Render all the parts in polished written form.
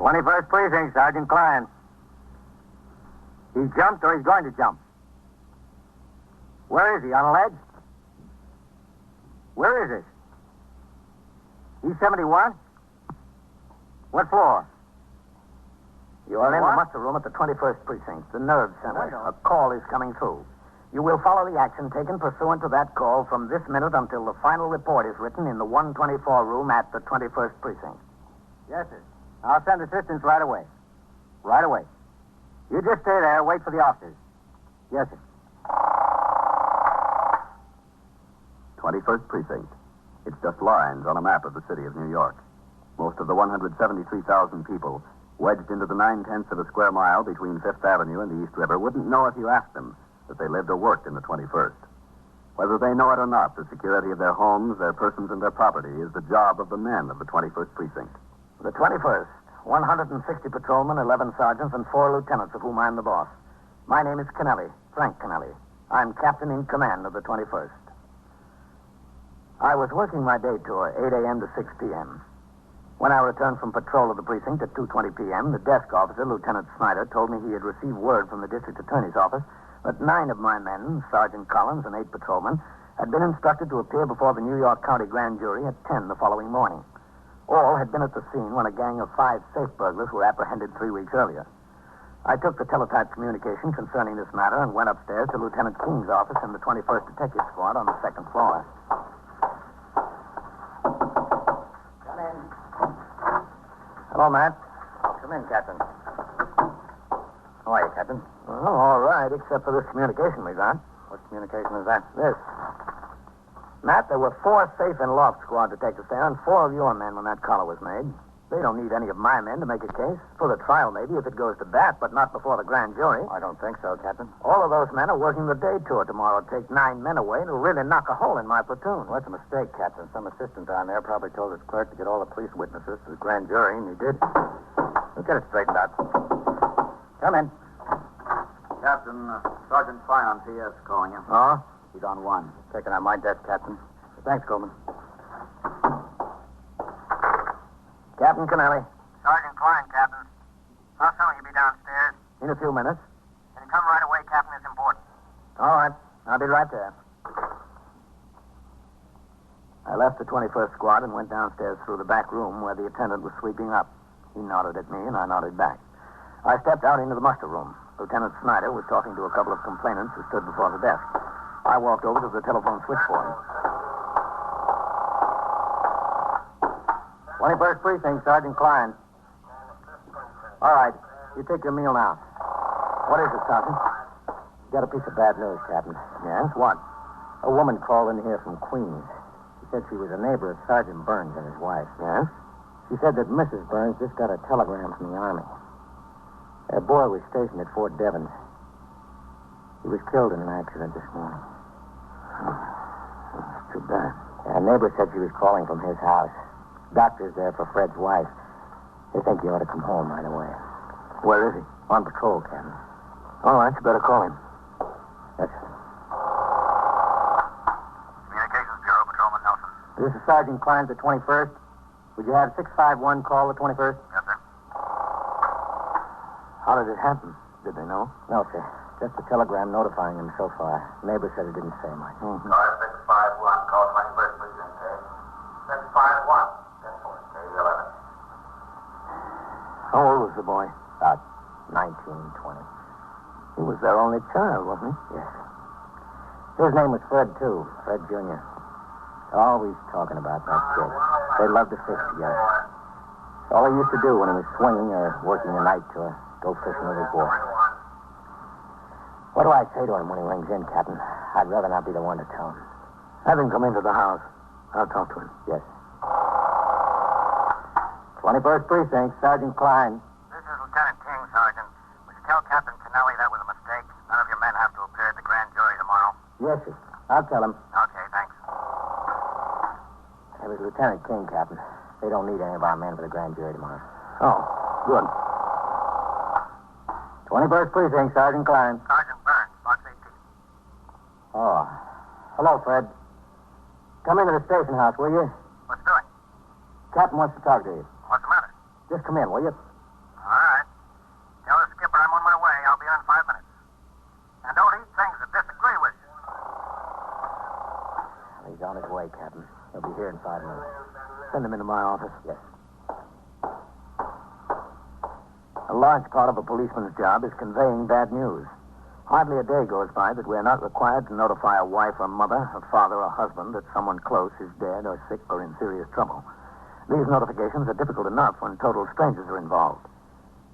21st Precinct, Sergeant Klein. He jumped or he's going to jump. Where is he, on a ledge? Where is it? E71? What floor? You are in the muster room at the 21st Precinct, the nerve center. A call is coming through. You will follow the action taken pursuant to that call from this minute until the final report is written in the 124 room at the 21st Precinct. Yes, sir. I'll send assistance right away. Right away. You just stay there, wait for the officers. Yes, sir. 21st Precinct. It's just lines on a map of the city of New York. Most of the 173,000 people wedged into the 9/10 of a square mile between Fifth Avenue and the East River wouldn't know if you asked them that they lived or worked in the 21st. Whether they know it or not, the security of their homes, their persons, and their property is the job of the men of the 21st Precinct. The 21st, 160 patrolmen, 11 sergeants, and 4 lieutenants, of whom I'm the boss. My name is Kennelly, Frank Kennelly. I'm captain in command of the 21st. I was working my day tour, 8 a.m. to 6 p.m. When I returned from patrol of the precinct at 2:20 p.m., the desk officer, Lieutenant Snyder, told me he had received word from the district attorney's office that 9 of my men, Sergeant Collins and 8 patrolmen, had been instructed to appear before the New York County Grand Jury at 10 the following morning. All had been at the scene when a gang of 5 safe burglars were apprehended 3 weeks earlier. I took the teletype communication concerning this matter and went upstairs to Lieutenant King's office in the 21st Detective Squad on the 2nd floor. Come in. Hello, Matt. Come in, Captain. How are you, Captain? Oh, all right, except for this communication we got. What communication is that? This. Matt, there were 4 safe and loft squad detectives there and 4 of your men when that collar was made. They don't need any of my men to make a case. For the trial, maybe, if it goes to bat, but not before the grand jury. I don't think so, Captain. All of those men are working the day tour tomorrow to take 9 men away to really knock a hole in my platoon. Well, that's a mistake, Captain. Some assistant down there probably told his clerk to get all the police witnesses to the grand jury, and he did. We'll get it straightened out. Come in. Captain, Sergeant Klein on PS calling you. Oh? He's on 1. Taking out my desk, Captain. Thanks, Coleman. Captain Kennelly. Sergeant Klein, Captain. How soon will you be downstairs? In a few minutes. Can you come right away, Captain? It's important. All right. I'll be right there. I left the 21st Squad and went downstairs through the back room where the attendant was sweeping up. He nodded at me, and I nodded back. I stepped out into the muster room. Lieutenant Snyder was talking to a couple of complainants who stood before the desk. I walked over to the telephone switchboard. 21st Precinct, Sergeant Klein. All right. You take your meal now. What is it, Sergeant? Got a piece of bad news, Captain. Yes? What? A woman called in here from Queens. She said she was a neighbor of Sergeant Burns and his wife. Yes? She said that Mrs. Burns just got a telegram from the Army. Their boy was stationed at Fort Devens. He was killed in an accident this morning. That's too bad. A neighbor said she was calling from his house. Doctor's there for Fred's wife. They think you ought to come home right away. Where is he? On patrol, Captain. All right, you better call him. Yes, sir. Communications Bureau, Patrolman Nelson. This is Sergeant Klein at the 21st. Would you have 651 call the 21st? Yes, sir. How did it happen? Did they know? No, sir. Just a telegram notifying him so far. Neighbor said it didn't say much. Mm-hmm. 651, call 21st Precinct, K. 651, 10-4, K11. How old was the boy? About 19, 20. He was their only child, wasn't he? Yes. His name was Fred, too. Fred Jr. Always talking about that kid. They loved to fish together. All he used to do when he was swinging or working the night tour. Go fishing with his boy. What do I say to him when he rings in, Captain? I'd rather not be the one to tell him. Have him come into the house. I'll talk to him. Yes. 21st Precinct, Sergeant Klein. This is Lieutenant King, Sergeant. Would you tell Captain Kennelly that was a mistake? None of your men have to appear at the grand jury tomorrow. Yes, sir. I'll tell him. Okay, thanks. It was Lieutenant King, Captain. They don't need any of our men for the grand jury tomorrow. Oh, good. 21st Precinct, Sergeant Klein. Sergeant Burns, box 18. Oh. Hello, Fred. Come into the station house, will you? What's doing? Captain wants to talk to you. What's the matter? Just come in, will you? Captain. He'll be here in 5 minutes. Send him into my office. Yes. A large part of a policeman's job is conveying bad news. Hardly a day goes by that we're not required to notify a wife or mother, a father or husband that someone close is dead or sick or in serious trouble. These notifications are difficult enough when total strangers are involved.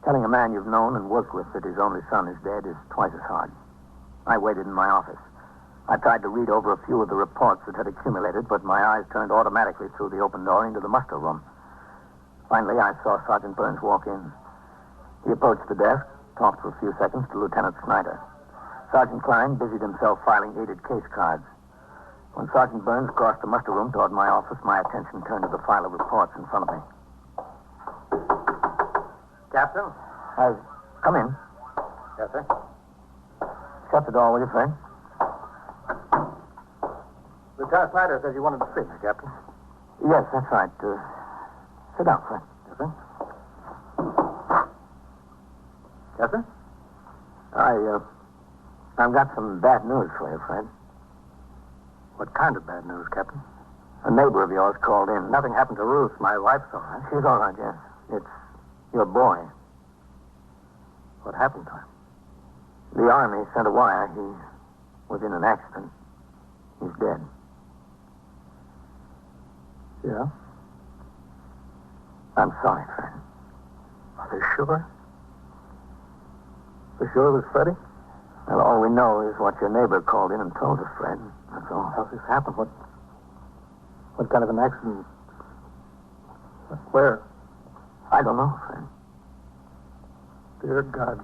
Telling a man you've known and worked with that his only son is dead is twice as hard. I waited in my office. I tried to read over a few of the reports that had accumulated, but my eyes turned automatically through the open door into the muster room. Finally, I saw Sergeant Burns walk in. He approached the desk, talked for a few seconds to Lieutenant Snyder. Sergeant Klein busied himself filing aided case cards. When Sergeant Burns crossed the muster room toward my office, my attention turned to the file of reports in front of me. Captain? Come in. Yes, sir. Shut the door, will you, Fred? Lieutenant Snyder says you wanted to see me, Captain. Yes, that's right. Sit down, Fred. Yes, sir. Yes, sir? I've got some bad news for you, Fred. What kind of bad news, Captain? A neighbor of yours called in. Nothing happened to Ruth. My wife's all right. She's all right, yes. It's your boy. What happened to him? The Army sent a wire. He was in an accident. He's dead. Yeah? I'm sorry, Fred. Are they sure? For sure it was Freddie? Well, all we know is what your neighbor called in and told us, Fred. That's all. How's this happen? What kind of an accident? Where? I don't know, Fred. Dear God.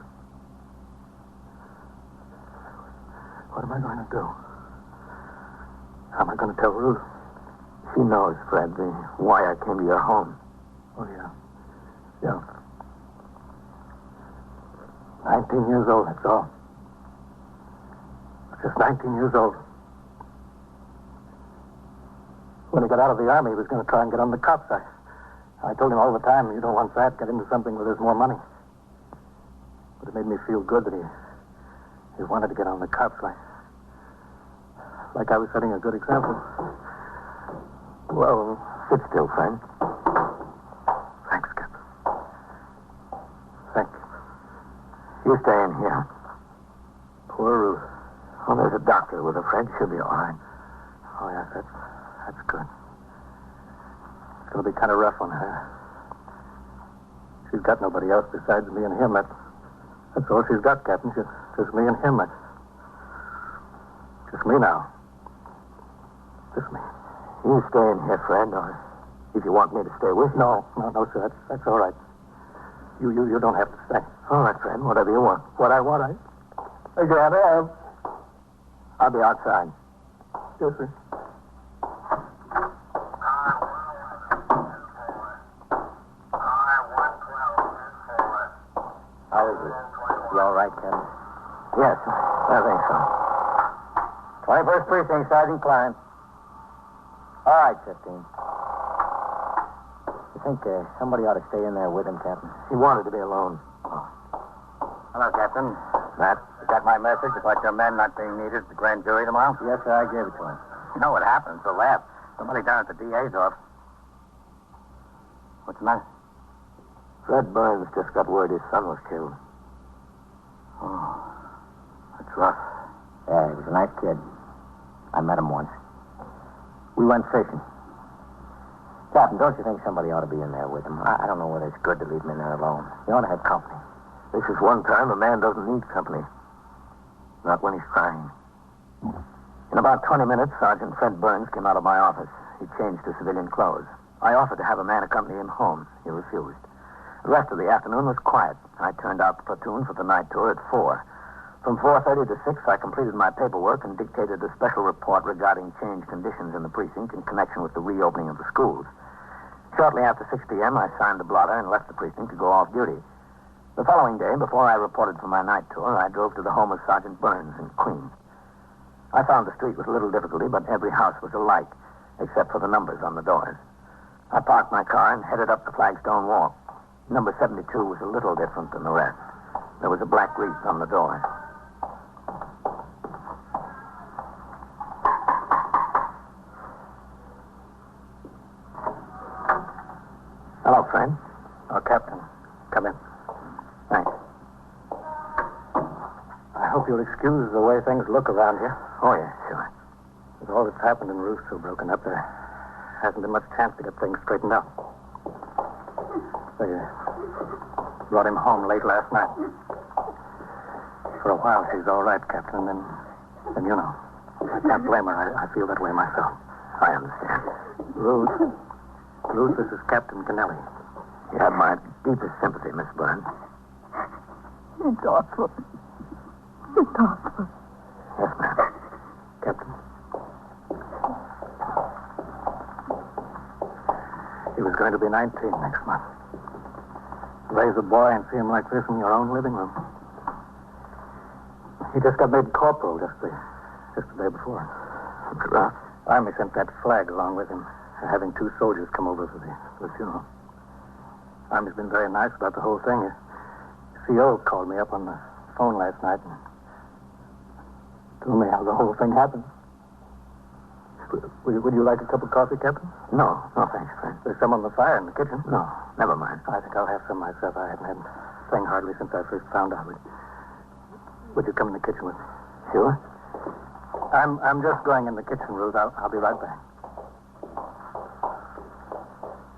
What am I going to do? How am I going to tell Ruth? She knows, Fred. The wire came to your home. Oh, yeah. Yeah. 19 years old, that's all. Just 19 years old. When he got out of the Army, he was going to try and get on the cops. I told him all the time, you don't want that, get into something where there's more money. But it made me feel good that he wanted to get on the cops, like I was setting a good example. Well, sit still, friend. Thanks, Captain. Thank you. You stay in here. Poor Ruth. Oh, there's a doctor with her, Fred. She'll be all right. Oh, yes, that's good. It's going to be kind of rough on her. She's got nobody else besides me and him. That's all she's got, Captain. Just me and him. Just me now. Just me. You stay in here, Fred, or if you want me to stay with you. No, sir. That's all right. You don't have to stay. All right, Fred. Whatever you want. What I want, I got it. I'll be outside. Yes, sir. How is it? You all right, Captain? Yes, I think so. 21st Precinct, Sergeant Klein. All right, 15. You think somebody ought to stay in there with him, Captain? He wanted to be alone. Hello, Captain. Matt? You got my message about your men not being needed at the grand jury tomorrow? Yes, sir, I gave it to him. You know what happened? It's a laugh. Somebody down at the DA's office. What's the matter? Fred Burns just got word his son was killed. Oh, that's rough. Yeah, he was a nice kid. I met him once. We went fishing. Captain, don't you think somebody ought to be in there with him? I don't know whether it's good to leave him in there alone. He ought to have company. This is one time a man doesn't need company. Not when he's crying. In about 20 minutes, Sergeant Fred Burns came out of my office. He changed to civilian clothes. I offered to have a man accompany him home. He refused. The rest of the afternoon was quiet. I turned out the platoon for the night tour at 4. From 4:30 to 6, I completed my paperwork and dictated a special report regarding changed conditions in the precinct in connection with the reopening of the schools. Shortly after 6 p.m., I signed the blotter and left the precinct to go off duty. The following day, before I reported for my night tour, I drove to the home of Sergeant Burns in Queens. I found the street with little difficulty, but every house was alike, except for the numbers on the doors. I parked my car and headed up the flagstone walk. Number 72 was a little different than the rest. There was a black wreath on the door. Hello, friend. Oh, Captain. Come in. Thanks. I hope you'll excuse the way things look around here. Oh, yeah, sure. With all that's happened and Ruth so broken up, there hasn't been much chance to get things straightened out. They brought him home late last night. For a while, she's all right, Captain, and then you know. I can't blame her. I feel that way myself. I understand. Ruth, this is Captain Kennelly. You have my deepest sympathy, Miss Burns. It's awful. It's awful. Yes, ma'am. Captain. He was going to be 19 next month. Raise a boy and see him like this in your own living room. He just got made corporal just the day before. Rough. Army sent that flag along with him, having 2 soldiers come over for the funeral. Army's been very nice about the whole thing. CO called me up on the phone last night and told me how the whole thing happened. Would you like a cup of coffee, Captain? No, thanks, friend. There's some on the fire in the kitchen. No, never mind. I think I'll have some myself. I haven't had a thing hardly since I first found out. Would you come in the kitchen with me? Sure. I'm just going in the kitchen, Ruth. I'll be right back.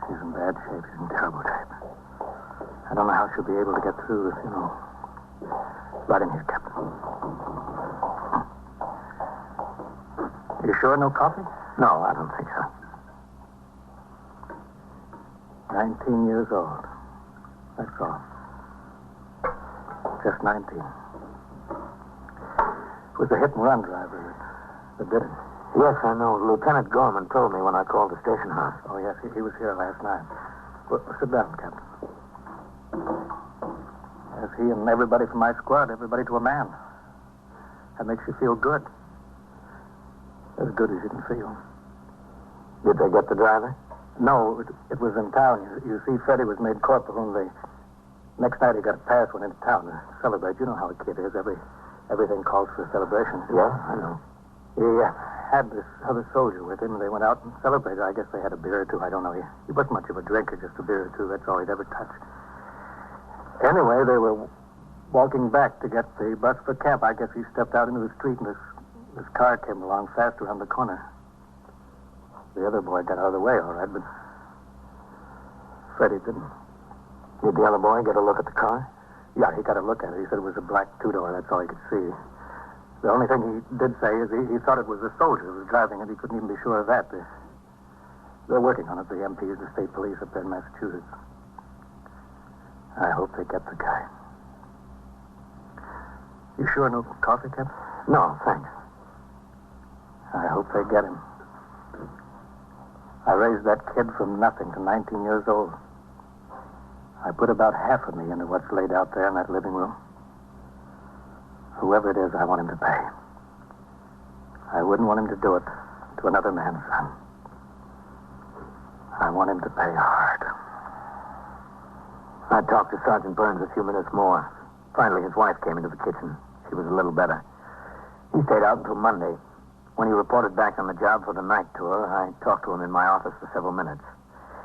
She's in bad shape. She's in terrible shape. I don't know how she'll be able to get through this, you know. Right in here, Captain. You sure no coffee? No, I don't think so. 19 years old. That's all. Just 19. It was the hit-and-run driver that did it. Yes, I know. Lieutenant Gorman told me when I called the station house. Oh, yes, he was here last night. Well, sit down, Captain. Yes, he and everybody from my squad, everybody to a man. That makes you feel good. As good as you can feel. Did they get the driver? No, it was in town. You see, Freddie was made corporal, and next night he got a pass, went into town to celebrate. You know how a kid is. Everything calls for a celebration. Yeah, I know. He had this other soldier with him, and they went out and celebrated. I guess they had a beer or two. I don't know. He wasn't much of a drinker, just a beer or two. That's all he'd ever touch. Anyway, they were walking back to get the bus for camp. I guess he stepped out into the street, and this car came along fast around the corner. The other boy got out of the way, all right, but Freddie didn't. Did the other boy get a look at the car? Yeah, he got a look at it. He said it was a black two-door. That's all he could see. The only thing he did say is he thought it was a soldier who was driving it. He couldn't even be sure of that. They're working on it, the MPs, the state police up there in Massachusetts. I hope they get the guy. You sure no coffee, Captain? No, thanks. I hope they get him. I raised that kid from nothing to 19 years old. I put about half of me into what's laid out there in that living room. Whoever it is, I want him to pay. I wouldn't want him to do it to another man's son. I want him to pay hard. I talked to Sergeant Burns a few minutes more. Finally, his wife came into the kitchen. She was a little better. He stayed out until Monday. When he reported back on the job for the night tour, I talked to him in my office for several minutes.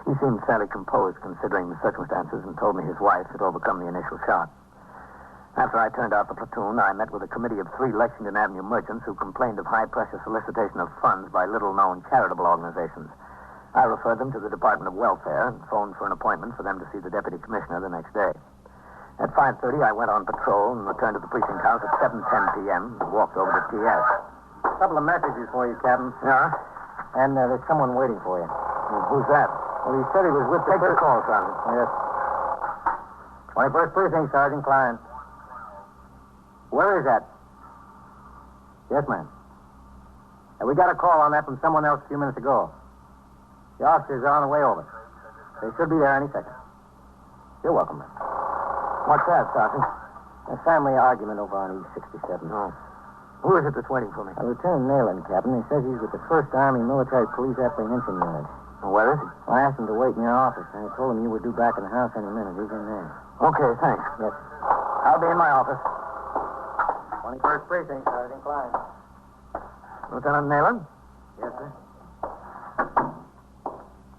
He seemed fairly composed considering the circumstances and told me his wife had overcome the initial shock. After I turned out the platoon, I met with a committee of 3 Lexington Avenue merchants who complained of high-pressure solicitation of funds by little-known charitable organizations. I referred them to the Department of Welfare and phoned for an appointment for them to see the deputy commissioner the next day. At 5:30, I went on patrol and returned to the precinct house at 7:10 p.m. and walked over to TS. A couple of messages for you, Captain. Yeah? And there's someone waiting for you. Who's that? Well, he said he was with Take the call, Sergeant. Yes. 21st Precinct, Sergeant Klein. Where is that? Yes, ma'am. And we got a call on that from someone else a few minutes ago. The officers are on the way over. They should be there any second. You're welcome, ma'am. What's that, Sergeant? A family argument over on East 67. Oh. Who is it that's waiting for me? Lieutenant Nayland, Captain. He says he's with the 1st Army Military Police Apprehension Unit. And where is he? Well, I asked him to wait in your office, and I told him you were due back in the house any minute. He's in there. Okay, thanks. Yes. I'll be in my office. 21st Precinct, Sergeant Klein. Lieutenant Nayland? Yes, sir.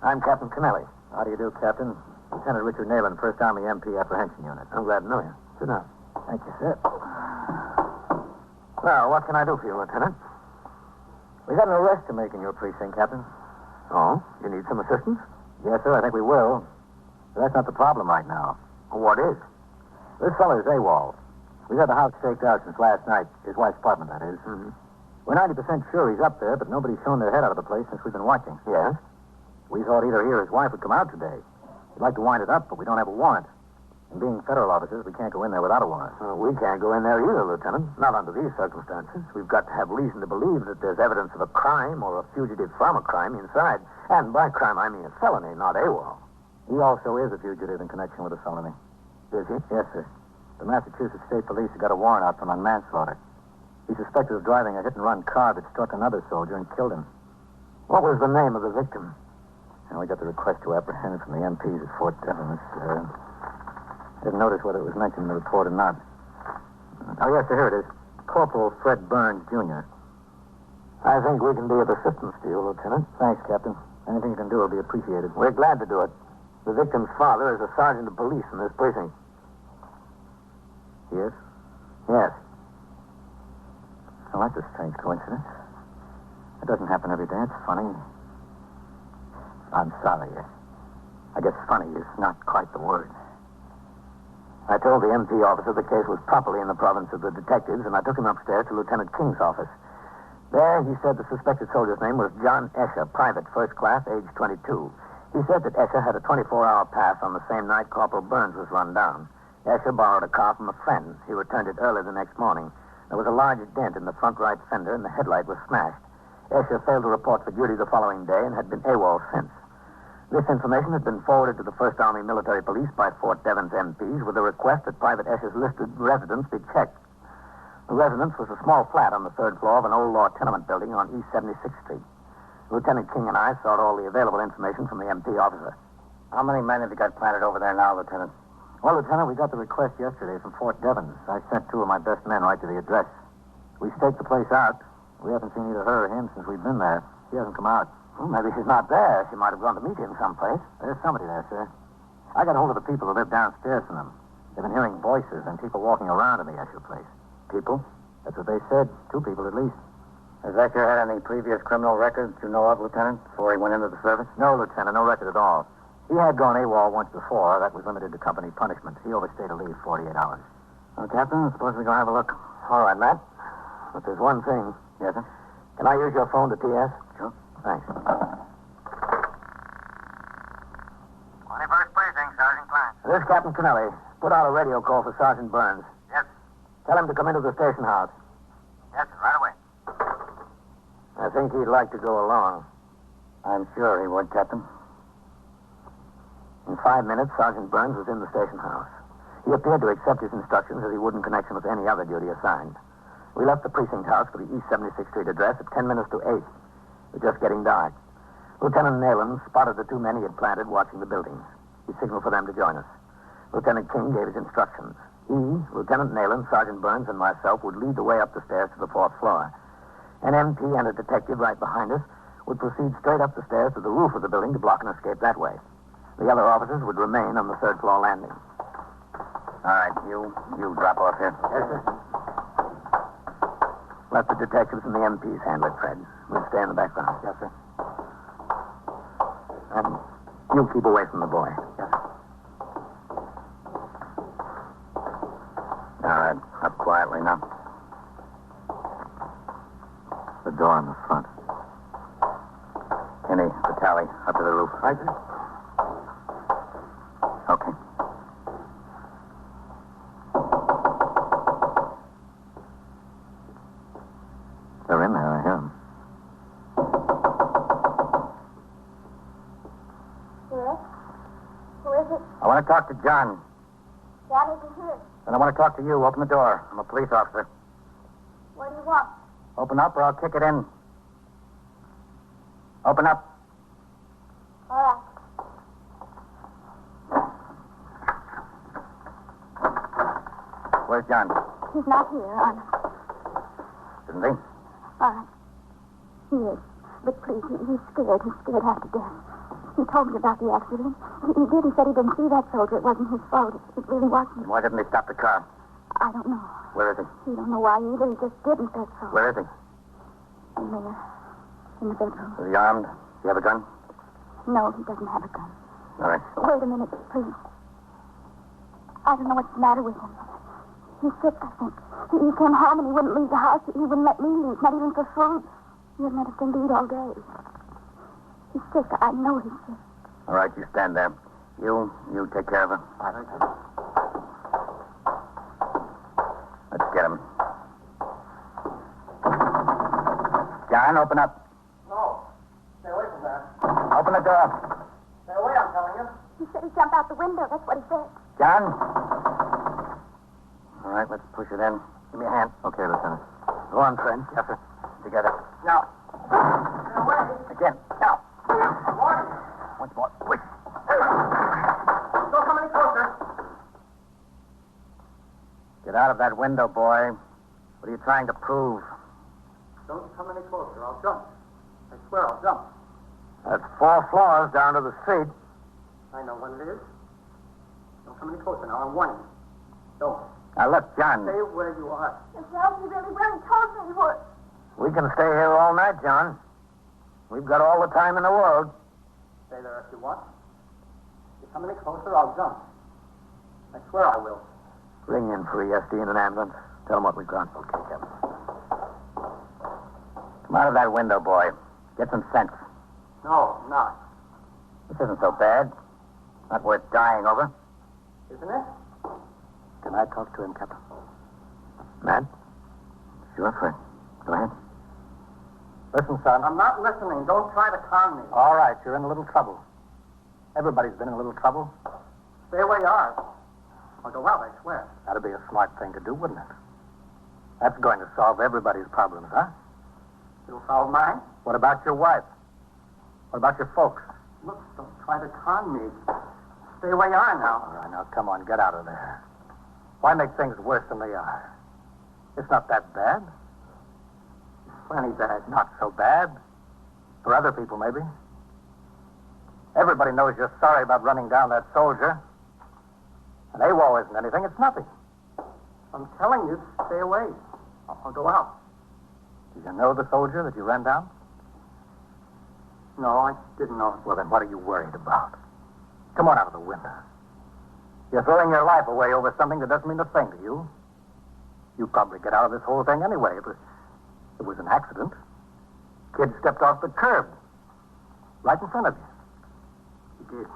I'm Captain Kennelly. How do you do, Captain? Lieutenant Richard Nayland, 1st Army MP Apprehension Unit. I'm glad to know you. Sit down. Thank you, sir. Well, what can I do for you, Lieutenant? We got an arrest to make in your precinct, Captain. Oh? You need some assistance? Yes, sir, I think we will. But that's not the problem right now. What is? This feller's AWOL. We've had the house staked out since last night. His wife's apartment, that is. Mm-hmm. We're 90% sure he's up there, but nobody's shown their head out of the place since we've been watching. Yes? We thought either he or his wife would come out today. We'd like to wind it up, but we don't have a warrant. And being federal officers, we can't go in there without a warrant. We can't go in there either, Lieutenant. Not under these circumstances. We've got to have reason to believe that there's evidence of a crime or a fugitive from a crime inside. And by crime, I mean a felony, not AWOL. He also is a fugitive in connection with a felony. Is he? Yes, sir. The Massachusetts State Police have got a warrant out for him on manslaughter. He's suspected of driving a hit-and-run car that struck another soldier and killed him. What was the name of the victim? And we got the request to apprehend from the MPs at Fort Devon. I didn't notice whether it was mentioned in the report or not. Oh, yes, sir, here it is. Corporal Fred Burns, Jr. I think we can be of assistance to you, Lieutenant. Thanks, Captain. Anything you can do will be appreciated. We're glad to do it. The victim's father is a sergeant of police in this precinct. Yes? Yes. Well, that's a strange coincidence. It doesn't happen every day. It's funny. I'm sorry. I guess funny is not quite the word. I told the MP officer the case was properly in the province of the detectives, and I took him upstairs to Lieutenant King's office. There, he said the suspected soldier's name was John Escher, private, first class, age 22. He said that Escher had a 24-hour pass on the same night Corporal Burns was run down. Escher borrowed a car from a friend. He returned it early the next morning. There was a large dent in the front right fender, and the headlight was smashed. Escher failed to report for duty the following day and had been AWOL since. This information had been forwarded to the 1st Army Military Police by Fort Devon's MPs with a request that Private Escher's listed residence be checked. The residence was a small flat on the 3rd floor of an old law tenement building on East 76th Street. Lieutenant King and I sought all the available information from the MP officer. How many men have you got planted over there now, Lieutenant? Well, Lieutenant, we got the request yesterday from Fort Devon. I sent 2 of my best men right to the address. We staked the place out. We haven't seen either her or him since we've been there. She hasn't come out. Well, maybe she's not there. She might have gone to meet him someplace. There's somebody there, sir. I got hold of the people who live downstairs from them. They've been hearing voices and people walking around in the Escher place. People? That's what they said. 2 people at least. Has Escher had any previous criminal records you know of, Lieutenant, before he went into the service? No, Lieutenant, no record at all. He had gone AWOL once before. That was limited to company punishment. He overstayed a leave 48 hours. Well, Captain, suppose we go have a look. All right, Matt. But there's one thing. Yes, sir? Can I use your phone to TS? Sure. Thanks. 21st Precinct, Sergeant Clarence. This is Captain Kennelly. Put out a radio call for Sergeant Burns. Yes, Tell him to come into the station house. yes, right away. I think he'd like to go along. I'm sure he would, Captain. In 5 minutes, Sergeant Burns was in the station house. He appeared to accept his instructions as he would in connection with any other duty assigned. We left the precinct house for the East 76th Street address at 10 minutes to 8. It was just getting dark. Lieutenant Nayland spotted the 2 men he had planted watching the buildings. He signaled for them to join us. Lieutenant King gave his instructions. He, Lieutenant Nayland, Sergeant Burns, and myself would lead the way up the stairs to the 4th floor. An MP and a detective right behind us would proceed straight up the stairs to the roof of the building to block an escape that way. The other officers would remain on the 3rd floor landing. All right, you drop off here. Yes, sir. Let the detectives and the MPs handle it, Fred. We'll stay in the background. Yes, sir. And you keep away from the boy. Yes, sir. All right, up quietly now. The door in the front. Kenny, the tally, up to the roof. Right, sir? Okay. They're in there, I hear them. Yes? Who is it? I want to talk to John. John isn't here. And I want to talk to you. Open the door. I'm a police officer. What do you want? Open up or I'll kick it in. Open up. All right. Where's John? He's not here, Honor. Isn't he? All right. He is. But please, he's scared. He's scared half to death. He told me about the accident. He did. He said he didn't see that soldier. It wasn't his fault. It really wasn't. Why didn't he stop the car? I don't know. Where is he? He don't know why either. He just didn't, that's all. Where is he? In the bedroom. Is he armed? Does he have a gun? No, he doesn't have a gun. All right. Wait a minute, please. I don't know what's the matter with him. He's sick, I think. He came home and he wouldn't leave the house. He wouldn't let me leave, not even for food. He hasn't had a thing to eat all day. He's sick. I know he's sick. All right, you stand there. You take care of her. Let's get him. John, open up. No. Stay away from that. Open the door. Stay away, I'm telling you. He said he'd jump out the window. That's what he said. John? All right, let's push it in. Give me a hand. Okay, Lieutenant. Go on, friend. Yes, sir. Together. Now. Stay away. Again. Now. Warning. Once more. Quick. Don't come any closer. Get out of that window, boy. What are you trying to prove? Don't come any closer. I'll jump. I swear I'll jump. That's 4 floors down to the street. I know what it is. Don't come any closer now. I'm warning you. Don't. Now, look, John. Stay where you are. Well, he really will. He told me he would. We can stay here all night, John. We've got all the time in the world. Stay there if you want. If you come any closer, I'll jump. I swear I will. Ring in for ESD and an ambulance. Tell them what we've got. Okay, Captain. Come out of that window, boy. Get some sense. No, I'm not. This isn't so bad. Not worth dying over. Isn't it? Can I talk to him, Captain? Man? Sure, friend. Go ahead. Listen, son. I'm not listening. Don't try to calm me. All right, you're in a little trouble. Everybody's been in a little trouble. Stay where you are. I'll go out, I swear. That'd be a smart thing to do, wouldn't it? That's going to solve everybody's problems, huh? It'll solve mine. What about your wife? What about your folks? Look, don't try to con me. Stay where you are now. All right, now, come on, get out of there. Why make things worse than they are? It's not that bad. Plenty bad. Not so bad. For other people, maybe. Everybody knows you're sorry about running down that soldier. And AWOL isn't anything. It's nothing. I'm telling you, stay away. I'll go out. Did you know the soldier that you ran down? No, I didn't know. Well, then what are you worried about? Come on out of the window. You're throwing your life away over something that doesn't mean a thing to you. You'd probably get out of this whole thing anyway. It was an accident. Kid stepped off the curb. Right in front of you. He did.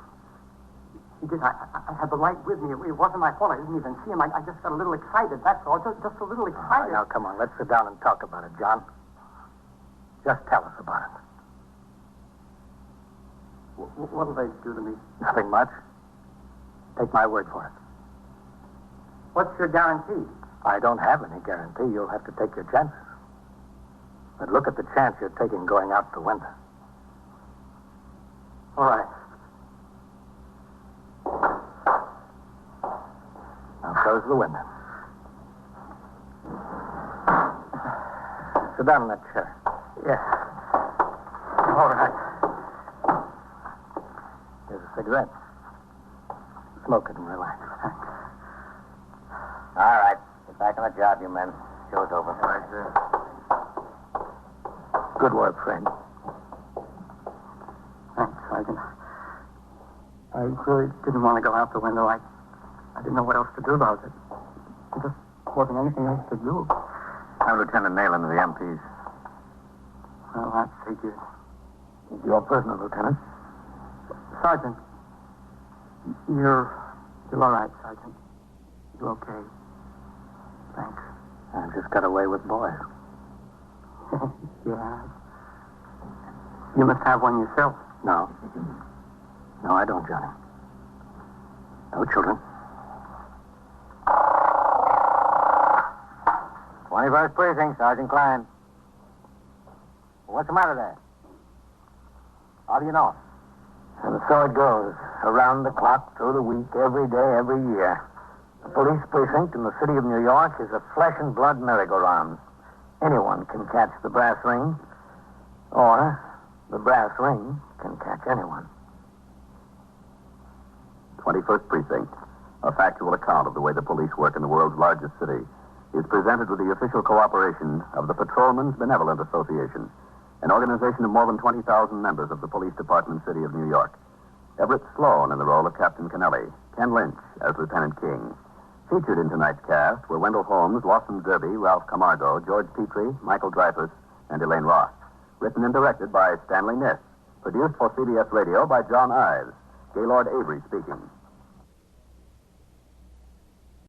He did. I had the light with me. It wasn't my fault. I didn't even see him. I just got a little excited, that's all. Just a little All right, excited. now, come on. Let's sit down and talk about it, John. Just tell us about it. What'll they do to me? Nothing much. Take my word for it. What's your guarantee? I don't have any guarantee. You'll have to take your chances. But look at the chance you're taking going out the window. All right. Now close the window. Sit down in that chair. Yes. All right. Here's a cigarette. Smoke it and relax. All right. Get back on the job, you men. Show's over. Right, sir. Good work, friend. Thanks, Sergeant. I really didn't want to go out the window. I didn't know what else to do about it. There just wasn't anything else to do. I'm Lieutenant Nayland of the MPs. Well, that figures. Your prisoner, Lieutenant. Sergeant, you're all right, Sergeant. You're okay. Thanks. I just got away with boys. Yeah. You must have one yourself. No. No, I don't, Johnny. No children. 21st Precinct, Sergeant Klein. What's the matter there? How do you know? And so it goes. Around the clock, through the week, every day, every year. The police precinct in the city of New York is a flesh and blood merry-go-round. Anyone can catch the brass ring, or the brass ring can catch anyone. 21st Precinct, a factual account of the way the police work in the world's largest city, is presented with the official cooperation of the Patrolmen's Benevolent Association, an organization of more than 20,000 members of the Police Department City of New York. Everett Sloan in the role of Captain Kennelly, Ken Lynch as Lieutenant King. Featured in tonight's cast were Wendell Holmes, Lawson Derby, Ralph Camargo, George Petrie, Michael Dreyfus, and Elaine Ross. Written and directed by Stanley Niss. Produced for CBS Radio by John Ives. Gaylord Avery speaking.